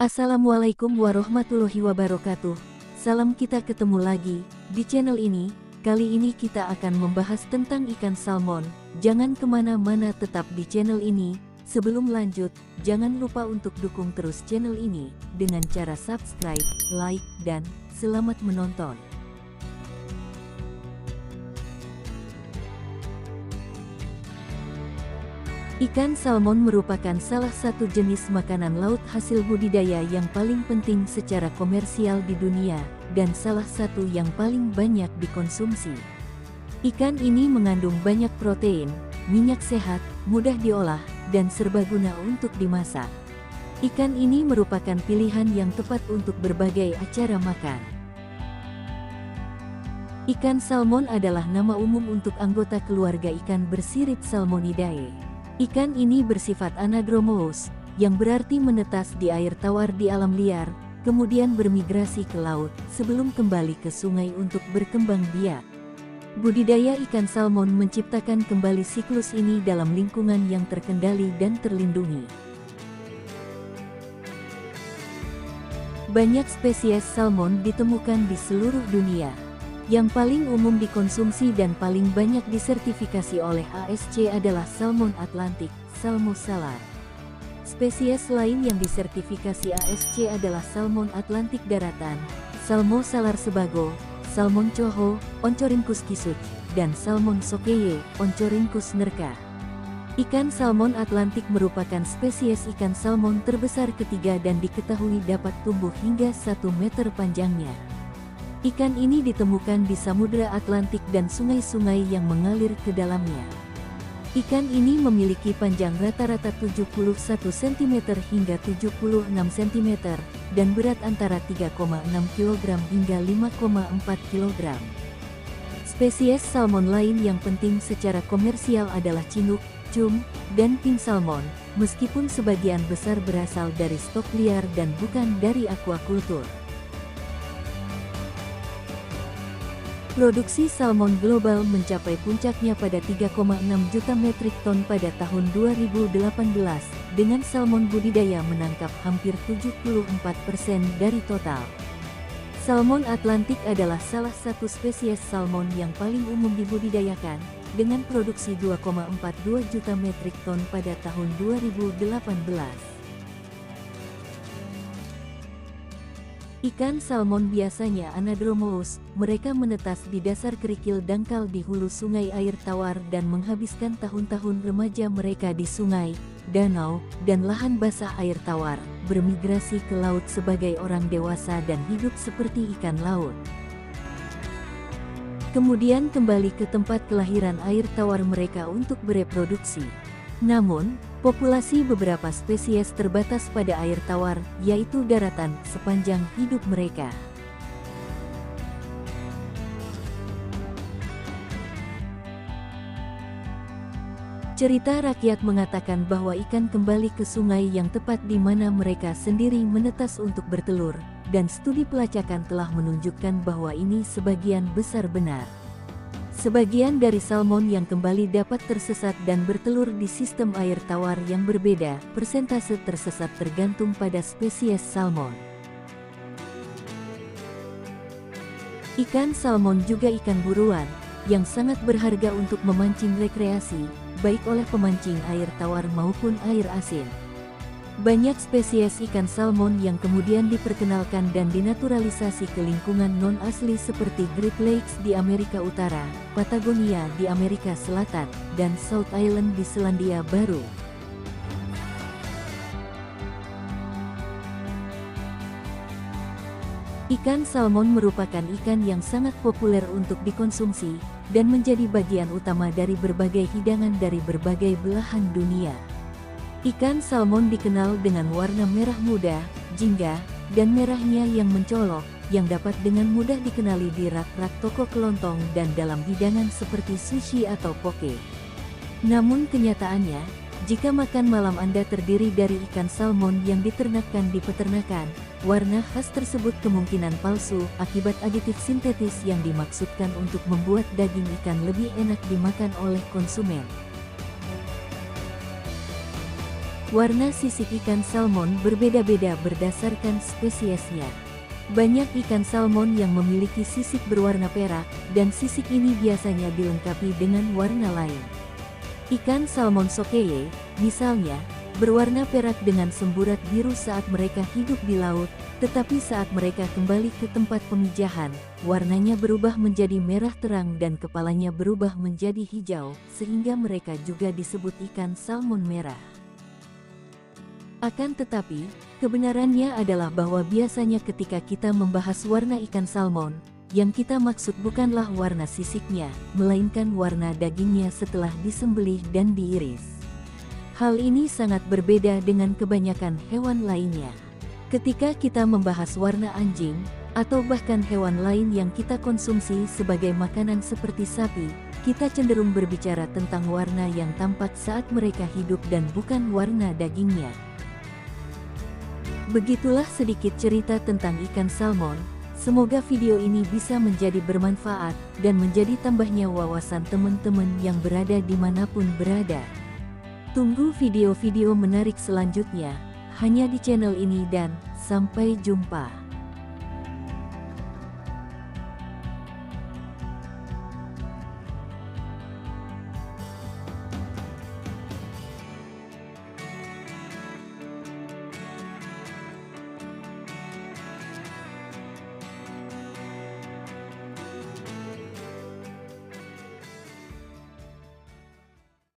Assalamualaikum warahmatullahi wabarakatuh. Salam, kita ketemu lagi di channel ini. Kali ini kita akan membahas tentang ikan salmon. Jangan kemana-mana, tetap di channel ini. Sebelum lanjut, jangan lupa untuk dukung terus channel ini dengan cara subscribe, like, dan selamat menonton. Ikan salmon merupakan salah satu jenis makanan laut hasil budidaya yang paling penting secara komersial di dunia, dan salah satu yang paling banyak dikonsumsi. Ikan ini mengandung banyak protein, minyak sehat, mudah diolah, dan serbaguna untuk dimasak. Ikan ini merupakan pilihan yang tepat untuk berbagai acara makan. Ikan salmon adalah nama umum untuk anggota keluarga ikan bersirip Salmonidae. Ikan ini bersifat anadromous, yang berarti menetas di air tawar di alam liar, kemudian bermigrasi ke laut, sebelum kembali ke sungai untuk berkembang biak. Budidaya ikan salmon menciptakan kembali siklus ini dalam lingkungan yang terkendali dan terlindungi. Banyak spesies salmon ditemukan di seluruh dunia. Yang paling umum dikonsumsi dan paling banyak disertifikasi oleh ASC adalah salmon Atlantik, Salmo salar. Spesies lain yang disertifikasi ASC adalah salmon Atlantik daratan, Salmo salar sebago, salmon coho, Oncorhynchus kisuch, dan salmon sokeye, Oncorhynchus nerka. Ikan salmon Atlantik merupakan spesies ikan salmon terbesar ketiga dan diketahui dapat tumbuh hingga 1 meter panjangnya. Ikan ini ditemukan di Samudra Atlantik dan sungai-sungai yang mengalir ke dalamnya. Ikan ini memiliki panjang rata-rata 71 cm hingga 76 cm, dan berat antara 3,6 kg hingga 5,4 kg. Spesies salmon lain yang penting secara komersial adalah Chinook, cum, dan pink salmon, meskipun sebagian besar berasal dari stok liar dan bukan dari aquacultur. Produksi salmon global mencapai puncaknya pada 3,6 juta metrik ton pada tahun 2018, dengan salmon budidaya menangkap hampir 74% dari total. Salmon Atlantik adalah salah satu spesies salmon yang paling umum dibudidayakan, dengan produksi 2,42 juta metrik ton pada tahun 2018. Ikan salmon biasanya anadromous, mereka menetas di dasar kerikil dangkal di hulu sungai air tawar dan menghabiskan tahun-tahun remaja mereka di sungai, danau, dan lahan basah air tawar, bermigrasi ke laut sebagai orang dewasa dan hidup seperti ikan laut. Kemudian kembali ke tempat kelahiran air tawar mereka untuk bereproduksi. Namun, populasi beberapa spesies terbatas pada air tawar, yaitu daratan, sepanjang hidup mereka. Cerita rakyat mengatakan bahwa ikan kembali ke sungai yang tepat di mana mereka sendiri menetas untuk bertelur, dan studi pelacakan telah menunjukkan bahwa ini sebagian besar benar. Sebagian dari salmon yang kembali dapat tersesat dan bertelur di sistem air tawar yang berbeda. Persentase tersesat tergantung pada spesies salmon. Ikan salmon juga ikan buruan, yang sangat berharga untuk memancing rekreasi, baik oleh pemancing air tawar maupun air asin. Banyak spesies ikan salmon yang kemudian diperkenalkan dan dinaturalisasi ke lingkungan non-asli seperti Great Lakes di Amerika Utara, Patagonia di Amerika Selatan, dan South Island di Selandia Baru. Ikan salmon merupakan ikan yang sangat populer untuk dikonsumsi, dan menjadi bagian utama dari berbagai hidangan dari berbagai belahan dunia. Ikan salmon dikenal dengan warna merah muda, jingga, dan merahnya yang mencolok, yang dapat dengan mudah dikenali di rak-rak toko kelontong dan dalam hidangan seperti sushi atau poke. Namun kenyataannya, jika makan malam Anda terdiri dari ikan salmon yang diternakkan di peternakan, warna khas tersebut kemungkinan palsu akibat aditif sintetis yang dimaksudkan untuk membuat daging ikan lebih enak dimakan oleh konsumen. Warna sisik ikan salmon berbeda-beda berdasarkan spesiesnya. Banyak ikan salmon yang memiliki sisik berwarna perak, dan sisik ini biasanya dilengkapi dengan warna lain. Ikan salmon sokeye, misalnya, berwarna perak dengan semburat biru saat mereka hidup di laut, tetapi saat mereka kembali ke tempat pemijahan, warnanya berubah menjadi merah terang dan kepalanya berubah menjadi hijau, sehingga mereka juga disebut ikan salmon merah. Akan tetapi, kebenarannya adalah bahwa biasanya ketika kita membahas warna ikan salmon, yang kita maksud bukanlah warna sisiknya, melainkan warna dagingnya setelah disembelih dan diiris. Hal ini sangat berbeda dengan kebanyakan hewan lainnya. Ketika kita membahas warna anjing, atau bahkan hewan lain yang kita konsumsi sebagai makanan seperti sapi, kita cenderung berbicara tentang warna yang tampak saat mereka hidup dan bukan warna dagingnya. Begitulah sedikit cerita tentang ikan salmon. Semoga video ini bisa menjadi bermanfaat dan menjadi tambahnya wawasan teman-teman yang berada dimanapun berada. Tunggu video-video menarik selanjutnya, hanya di channel ini dan sampai jumpa.